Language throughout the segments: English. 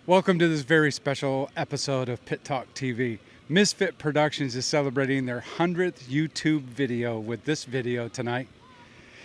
Welcome to this very special episode of PitTalk TV. Misfit Productions is celebrating their 100th YouTube video with this video tonight.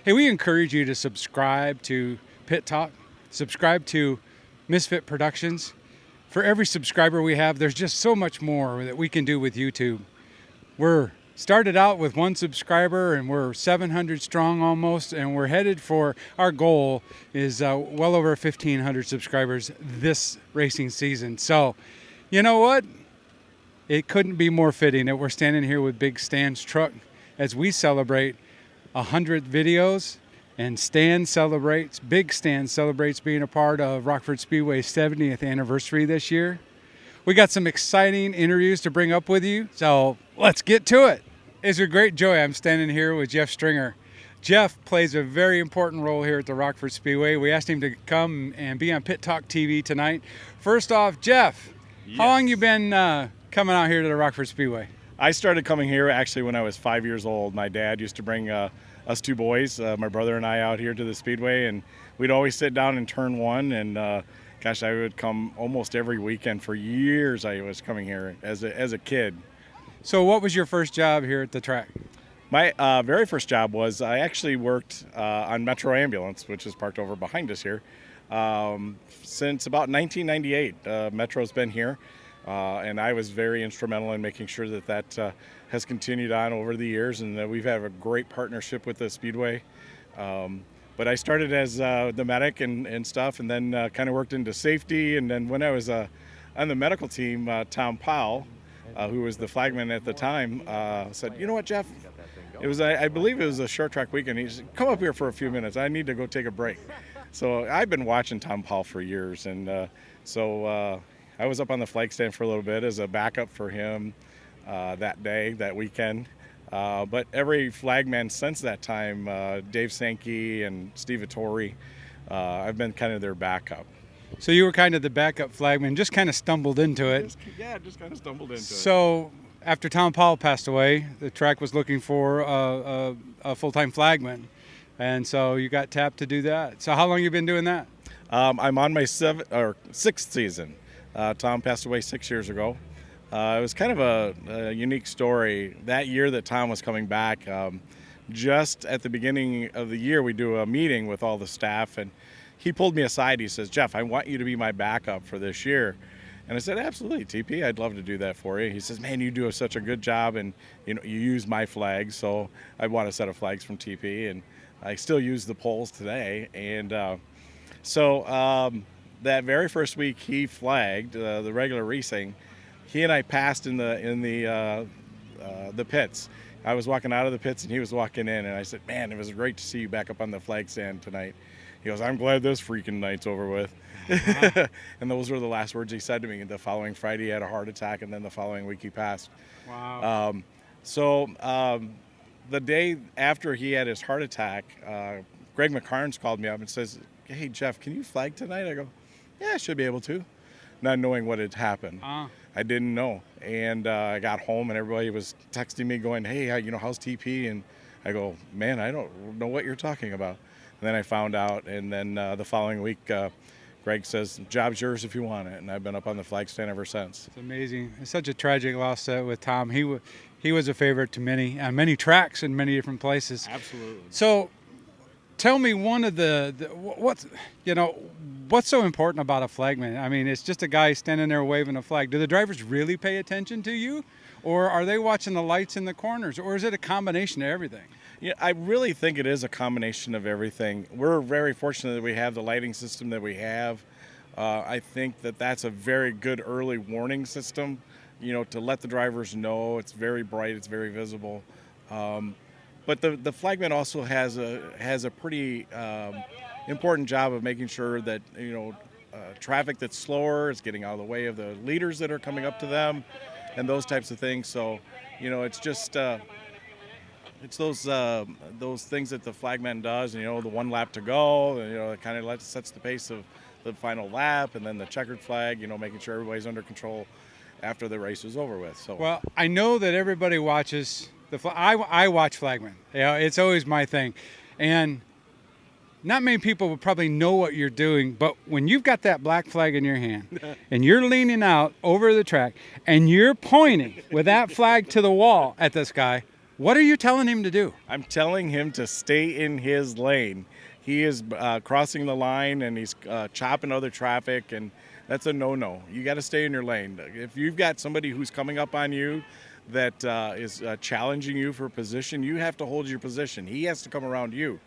Hey, we encourage you to subscribe to PitTalk, subscribe to Misfit Productions. For every subscriber we have, there's just so much more that we can do with YouTube. We're started out with one subscriber and we're 700 strong almost, and we're headed for our goal is well over 1,500 subscribers this racing season. So, you know what? It couldn't be more fitting that we're standing here with Big Stan's truck as we celebrate 100 videos, and Big Stan celebrates being a part of Rockford Speedway's 70th anniversary this year. We got some exciting interviews to bring up with you, so let's get to it. It's a great joy. I'm standing here with Jeff Stringer. Jeff plays a very important role here at the Rockford Speedway. We asked him to come and be on PitTalk TV tonight. First off, Jeff, Yes. How long you been coming out here to the Rockford Speedway? I started coming here actually when I was 5 years old. My dad used to bring us two boys, my brother and I, out here to the Speedway, and we'd always sit down in turn one, and gosh, I would come almost every weekend for years. I was coming here as a kid. So what was your first job here at the track? My very first job was I actually worked on Metro Ambulance, which is parked over behind us here, since about 1998. Metro's been here, and I was very instrumental in making sure that has continued on over the years, and that we've had a great partnership with the Speedway. But I started as the medic and stuff, and then kind of worked into safety. And then when I was on the medical team, Tom Powell, who was the flagman at the time, said, "You know what, Jeff? It was I believe it was a short track weekend. He said, 'Come up here for a few minutes. I need to go take a break.'" So I've been watching Tom Powell for years, and so I was up on the flag stand for a little bit as a backup for him that weekend. But every flagman since that time, Dave Sankey and Steve Vittori, I've been kind of their backup. So you were kind of the backup flagman, just kind of stumbled into it. Just kind of stumbled into it. So after Tom Powell passed away, the track was looking for a full-time flagman, and so you got tapped to do that. So how long you been doing that? I'm on my sixth season. Tom passed away 6 years ago. It was kind of a unique story. That year that Tom was coming back, just at the beginning of the year, we do a meeting with all the staff, and he pulled me aside. He says, "Jeff, I want you to be my backup for this year." And I said, "Absolutely, TP, I'd love to do that for you." He says, "Man, you do such a good job, and you use my flags." So I bought a set of flags from TP, and I still use the poles today. And so that very first week he flagged the regular racing. He and I passed in the pits. I was walking out of the pits and he was walking in, and I said, "Man, it was great to see you back up on the flag stand tonight." He goes, "I'm glad this freaking night's over with." Uh-huh. And those were the last words he said to me. The following Friday he had a heart attack, and then the following week he passed. Wow. So the day after he had his heart attack, Greg McCarnes called me up and says, "Hey, Jeff, can you flag tonight?" I go, "Yeah, I should be able to," not knowing what had happened. I didn't know. And I got home and everybody was texting me going, "Hey, how's TP?" And I go, "Man, I don't know what you're talking about." And then I found out, and then the following week, Greg says, "Job's yours if you want it." And I've been up on the flag stand ever since. It's amazing. It's such a tragic loss with Tom. He was a favorite to many, on many tracks in many different places. Absolutely. So tell me one of what's so important about a flagman? I mean, it's just a guy standing there waving a flag. Do the drivers really pay attention to you, or are they watching the lights in the corners, or is it a combination of everything? Yeah, I really think it is a combination of everything. We're very fortunate that we have the lighting system that we have. I think that's a very good early warning system, to let the drivers know. It's very bright, it's very visible. But the flagman also has a pretty important job of making sure that traffic that's slower is getting out of the way of the leaders that are coming up to them, and those types of things. So it's just it's those things that the flagman does. The one lap to go. It kind of sets the pace of the final lap, and then the checkered flag. Making sure everybody's under control after the race is over with. So well, I know that everybody watches I watch flagmen. It's always my thing, and not many people will probably know what you're doing, but when you've got that black flag in your hand and you're leaning out over the track and you're pointing with that flag to the wall at this guy, what are you telling him to do? I'm telling him to stay in his lane. He is crossing the line and he's chopping other traffic, and that's a no-no. You got to stay in your lane. If you've got somebody who's coming up on you that is challenging you for position, you have to hold your position. He has to come around you.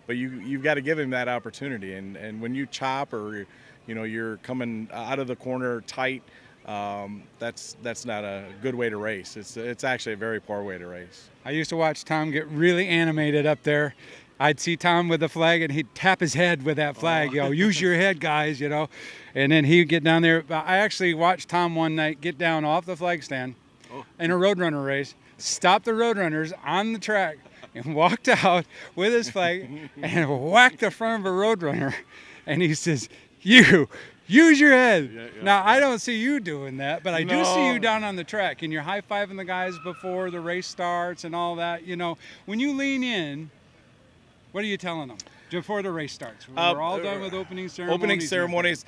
But you've got to give him that opportunity, and when you chop or you're coming out of the corner tight, that's not a good way to race. It's actually a very poor way to race. I used to watch Tom get really animated up there. I'd see Tom with the flag, and he'd tap his head with that flag. Use your head, guys. And then he'd get down there. I actually watched Tom one night get down off the flag stand in a roadrunner race, stop the roadrunners on the track, and walked out with his flag and whacked the front of a roadrunner. And he says, "You, use your head." Yeah. Now, I don't see you doing that, but I do see you down on the track, and you're high-fiving the guys before the race starts and all that. When you lean in, what are you telling them before the race starts? We're all done with opening ceremonies.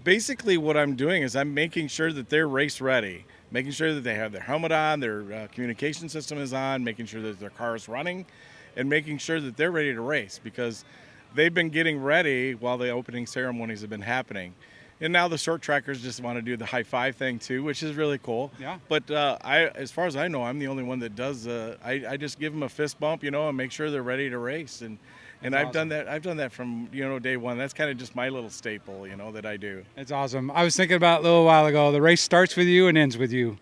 Basically, what I'm doing is I'm making sure that they're race ready. Making sure that they have their helmet on, their communication system is on, making sure that their car is running, and making sure that they're ready to race, because they've been getting ready while the opening ceremonies have been happening. And now the short trackers just want to do the high five thing too, which is really cool. Yeah. But as far as I know, I'm the only one that does. I just give them a fist bump, and make sure they're ready to race. And I've done that. I've done that from day one. That's kind of just my little staple, that I do. It's awesome. I was thinking about a little while ago. The race starts with you and ends with you.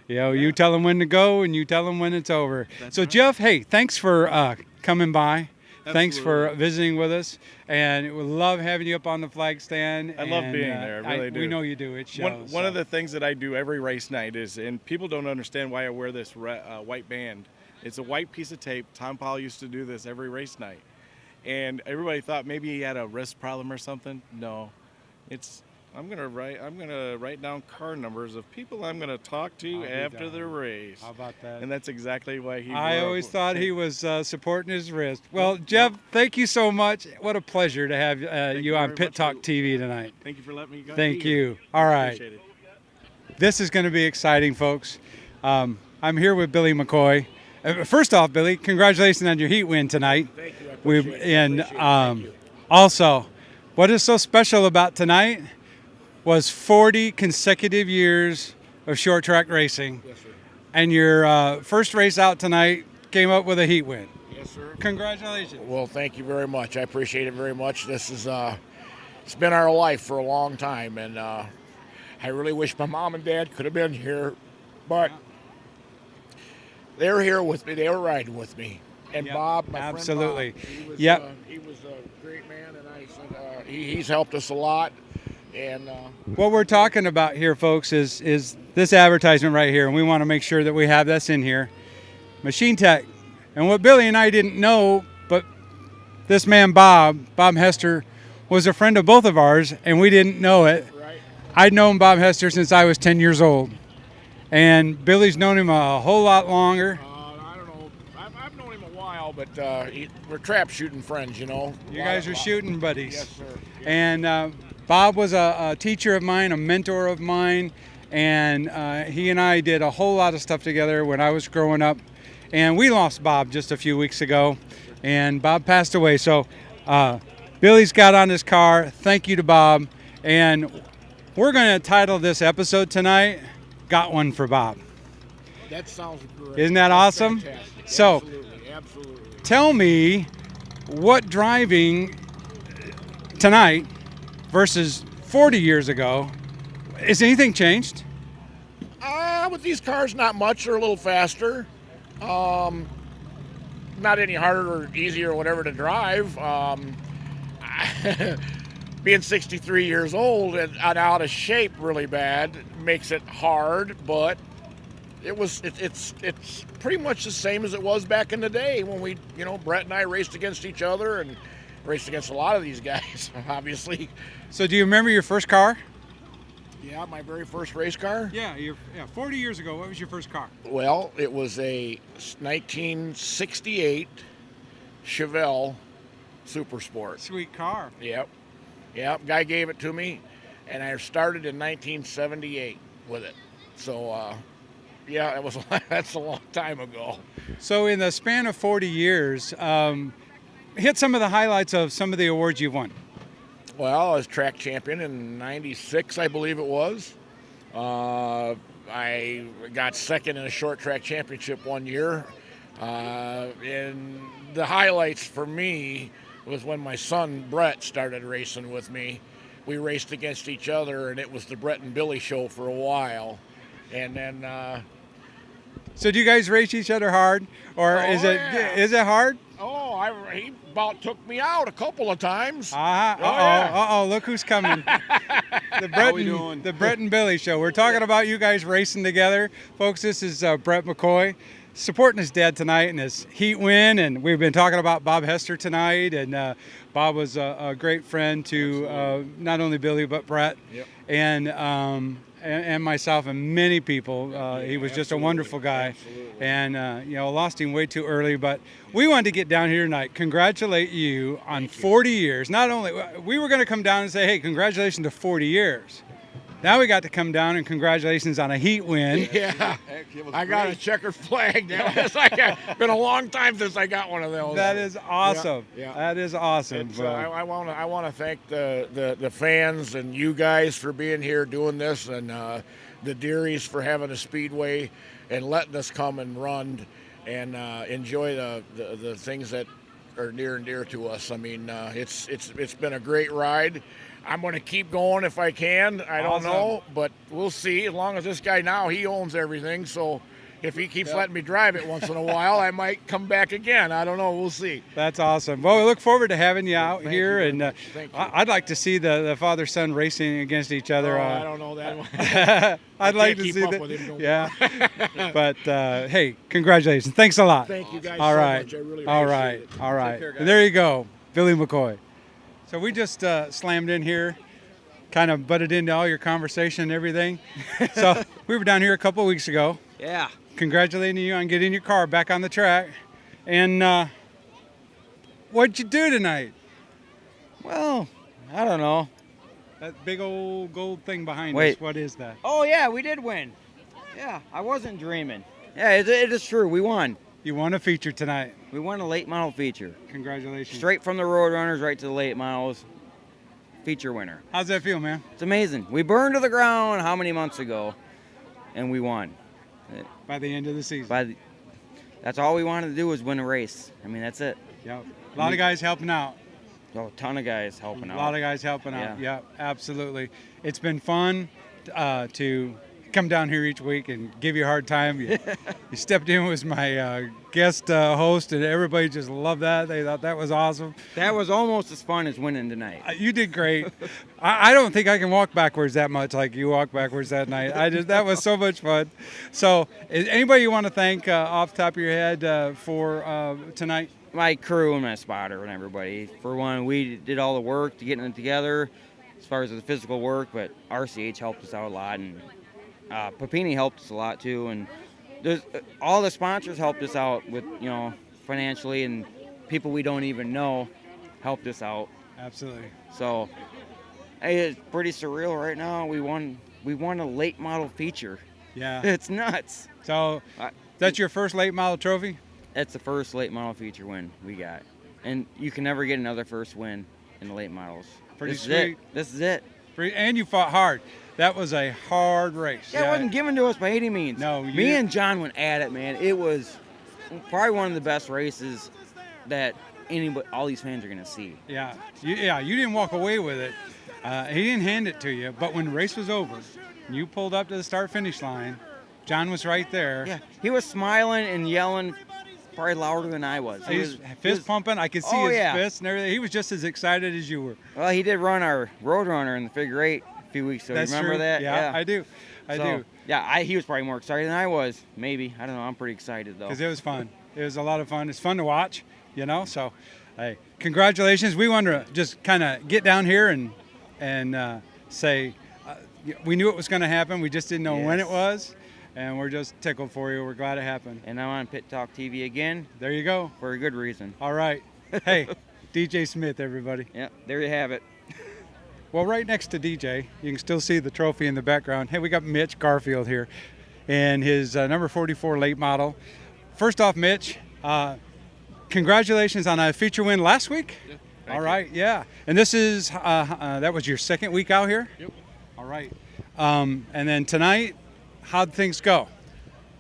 You tell them when to go and you tell them when it's over. That's right. Jeff, hey, thanks for coming by. Absolutely. Thanks for visiting with us, and we love having you up on the flag stand. I love being there. I really do. We know you do. It shows. One of the things that I do every race night is, and people don't understand why I wear this white band. It's a white piece of tape. Tom Powell used to do this every race night. And everybody thought maybe he had a wrist problem or something. No, I'm gonna write down car numbers of people I'm gonna talk to after the race. How about that? And that's exactly why I always thought he was supporting his wrist. Well, Jeff, thank you so much. What a pleasure to have you on PitTalk TV tonight. Thank you for letting me go. Thank you. All right. Appreciate it. This is going to be exciting, folks. I'm here with Billy McCoy. First off, Billy, congratulations on your heat win tonight. Thank you. I appreciate it. And Thank you. Also, what is so special about tonight was 40 consecutive years of short track racing. Yes, sir. And your first race out tonight came up with a heat win. Yes, sir. Congratulations. Well, thank you very much. I appreciate it very much. This is it's been our life for a long time, and I really wish my mom and dad could have been here, but they were here with me. They were riding with me. And Bob, my absolutely. friend Bob, he was a great man, and I said he's helped us a lot. And what we're talking about here, folks, is this advertisement right here, and we want to make sure that we have this in here. Machine Tech. And what Billy and I didn't know, but this man Bob Hester, was a friend of both of ours, and we didn't know it. Right. I'd known Bob Hester since I was 10 years old, and Billy's known him a whole lot longer. I don't know. I've known him a while, but we're trap shooting friends, You guys are shooting buddies. Yes, sir. Yes. And Bob was a teacher of mine, a mentor of mine, and he and I did a whole lot of stuff together when I was growing up. And we lost Bob just a few weeks ago, and Bob passed away. So Billy's got on his car. Thank you to Bob. And we're going to title this episode tonight, Got One for Bob. That sounds great. Isn't that awesome? Fantastic. So, Absolutely. Tell me what driving tonight versus 40 years ago, has anything changed? With these cars, not much. They're a little faster. Not any harder or easier or whatever to drive. Being 63 years old and out of shape really bad makes it hard, but it's pretty much the same as it was back in the day when we, Brett and I raced against each other and raced against a lot of these guys, obviously. So do you remember your first car? Yeah, my very first race car? Yeah, 40 years ago, what was your first car? Well, it was a 1968 Chevelle Super Sport. Sweet car. Yep. Guy gave it to me, and I started in 1978 with it. So, yeah, that's a long time ago. So in the span of 40 years, hit some of the highlights of some of the awards you've won. Well, I was track champion in '96, I believe it was. I got second in a short track championship one year. And the highlights for me was when my son Brett started racing with me. We raced against each other, and it was the Brett and Billy show for a while. And then So do you guys race each other hard, or is it hard? Oh, he about took me out a couple of times. Look who's coming. The Brett and Billy show. We're talking about you guys racing together. Folks, this is Brett McCoy supporting his dad tonight in his heat win, and we've been talking about Bob Hester tonight, and Bob was a great friend to not only Billy but Brett. Yep. And myself and many people. He was just a wonderful guy. Absolutely. And, lost him way too early. But we wanted to get down here tonight, congratulate you on 40 years. Not only, we were going to come down and say, hey, congratulations to 40 years. Now we got to come down and congratulations on a heat win. Yeah, I got a checkered flag. It's been a long time since I got one of those. That is awesome. Yeah. That is awesome. I want to thank the fans and you guys for being here doing this, and the Dearies for having a speedway and letting us come and run and enjoy the things that are near and dear to us. I mean, it's been a great ride. I'm going to keep going if I can. I don't know, but we'll see. As long as this guy now, he owns everything. So if he keeps letting me drive it once in a while, I might come back again. I don't know. We'll see. That's awesome. Well, we look forward to having you out here. You. And Thank you. I'd like to see the father-son racing against each other. I don't know that one. I'd like to keep see up that. with him, Yeah. But, hey, congratulations. Thanks a lot. Thank you guys All so right. much. I really All appreciate right. it. All right. Take care, guys. There you go, Billy McCoy. So we just slammed in here, kind of butted into all your conversation and everything. So we were down here a couple of weeks ago. Yeah. Congratulating you on getting your car back on the track. And what'd you do tonight? Well, I don't know. That big old gold thing behind Wait. us, what is that? Oh, yeah, we did win. Yeah, I wasn't dreaming. Yeah, it is true. We won. You won a feature tonight. We won a late model feature. Congratulations. Straight from the road runners right to the late models. Feature winner. How's that feel, man? It's amazing. We burned to the ground how many months ago, and we won. By the end of the season. That's all we wanted to do was win a race. I mean, that's it. Yep. A lot of guys helping out. Oh, a ton of guys helping out. A lot of guys helping out. Yeah. Yep, absolutely. It's been fun to come down here each week and give you a hard time. You stepped in as my guest host, and everybody just loved that. They thought that was awesome. That was almost as fun as winning tonight. You did great. I don't think I can walk backwards that much like you walked backwards that night. That was so much fun. So, is anybody you want to thank off the top of your head for tonight? My crew and my spotter and everybody. For one, we did all the work to getting it together as far as the physical work, but RCH helped us out a lot, and Papini helped us a lot too, and all the sponsors helped us out with, financially, and people we don't even know helped us out. Absolutely. So it's pretty surreal right now. We won a late model feature. Yeah. It's nuts. So that's your first late model trophy? That's the first late model feature win we got, and you can never get another first win in the late models. Pretty This is sweet. it. This is it. And you fought hard. That was a hard race. Yeah, it wasn't given to us by any means. No, Me and John went at it, man. It was probably one of the best races that all these fans are gonna see. Yeah, you didn't walk away with it. He didn't hand it to you, but when the race was over, you pulled up to the start-finish line. John was right there. Yeah, he was smiling and yelling, probably louder than I was. He was fist pumping. I could see his fists and everything. He was just as excited as you were. Well, he did run our road runner in the figure 8 a few weeks ago. That's Remember true. that? Yeah, I do. I do. Yeah, he was probably more excited than I was. Maybe. I don't know. I'm pretty excited though. Because it was fun. It was a lot of fun. It's fun to watch, So, hey, congratulations. We wanted to just kind of get down here and say we knew it was going to happen. We just didn't know when it was. And we're just tickled for you. We're glad it happened. And I'm on PitTalk TV again. There you go. For a good reason. All right. Hey, DJ Smith, everybody. Yeah, there you have it. Well, right next to DJ, you can still see the trophy in the background. Hey, we got Mitch Garfield here and his number 44 late model. First off, Mitch, congratulations on a feature win last week. Yeah, All right, yeah. And this is, that was your second week out here? Yep. All right. And then tonight, how'd things go?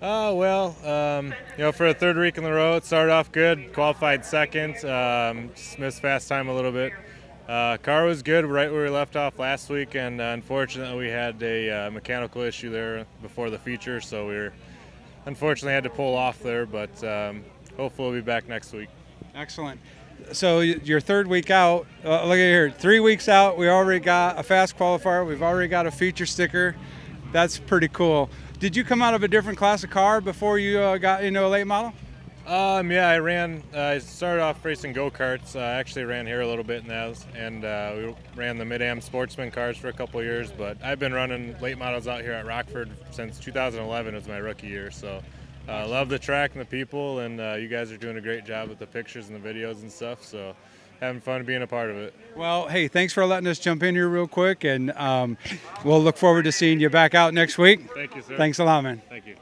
Well, for a third week in a row, it started off good. Qualified second. Just missed fast time a little bit. Car was good right where we left off last week, and unfortunately we had a mechanical issue there before the feature, so we unfortunately had to pull off there, but hopefully we'll be back next week. Excellent. So your third week out, look at here, 3 weeks out, we already got a fast qualifier, we've already got a feature sticker. That's pretty cool. Did you come out of a different class of car before you got into a late model? Yeah, I started off racing go-karts. I actually ran here a little bit in those, and we ran the Mid-Am Sportsman cars for a couple of years, but I've been running late models out here at Rockford since 2011 was my rookie year, so love the track and the people, and you guys are doing a great job with the pictures and the videos and stuff, so having fun being a part of it. Well, hey, thanks for letting us jump in here real quick, and we'll look forward to seeing you back out next week. Thank you, sir. Thanks a lot, man. Thank you.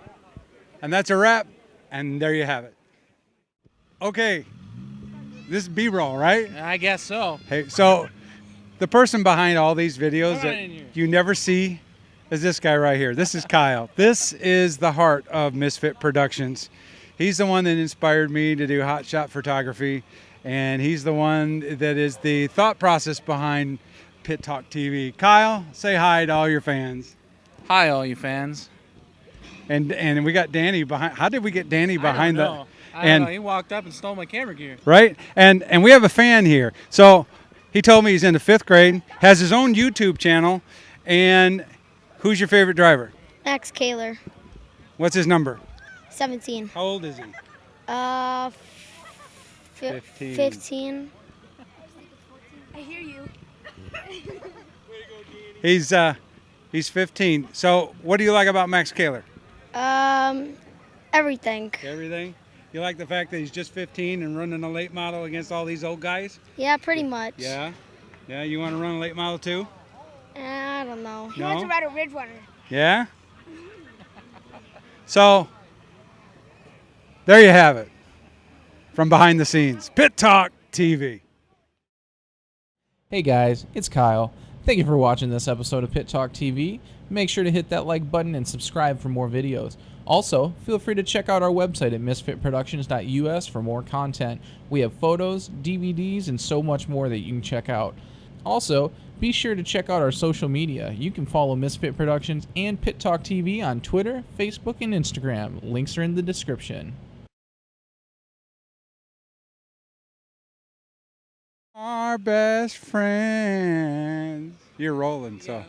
And that's a wrap, and there you have it. Okay, this is B-roll, right? I guess so. Hey, so the person behind all these videos Come on that in here. you never see is this guy right here. This is Kyle. This is the heart of Misfit Productions. He's the one that inspired me to do hotshot photography, and he's the one that is the thought process behind PitTalk TV. Kyle, say hi to all your fans. Hi, all you fans. And we got Danny behind. How did we get Danny behind I don't know. I don't know. He walked up and stole my camera gear. Right? And we have a fan here. So he told me he's in the 5th grade, has his own YouTube channel, and who's your favorite driver? Max Kaler, What's his number? 17. How old is he? 15. 15. I hear you. He's 15. So what do you like about Max Kaler? Everything. Everything. You like the fact that he's just 15 and running a late model against all these old guys? Yeah, pretty much. Yeah. Yeah, you want to run a late model too? I don't know. He wants No? to ride a Ridge Runner. Yeah? So, there you have it. From behind the scenes, PitTalk TV. Hey guys, it's Kyle. Thank you for watching this episode of PitTalk TV. Make sure to hit that like button and subscribe for more videos. Also, feel free to check out our website at misfitproductions.us for more content. We have photos, DVDs, and so much more that you can check out. Also, be sure to check out our social media. You can follow Misfit Productions and PitTalk TV on Twitter, Facebook, and Instagram. Links are in the description. Our best friends. You're rolling, so.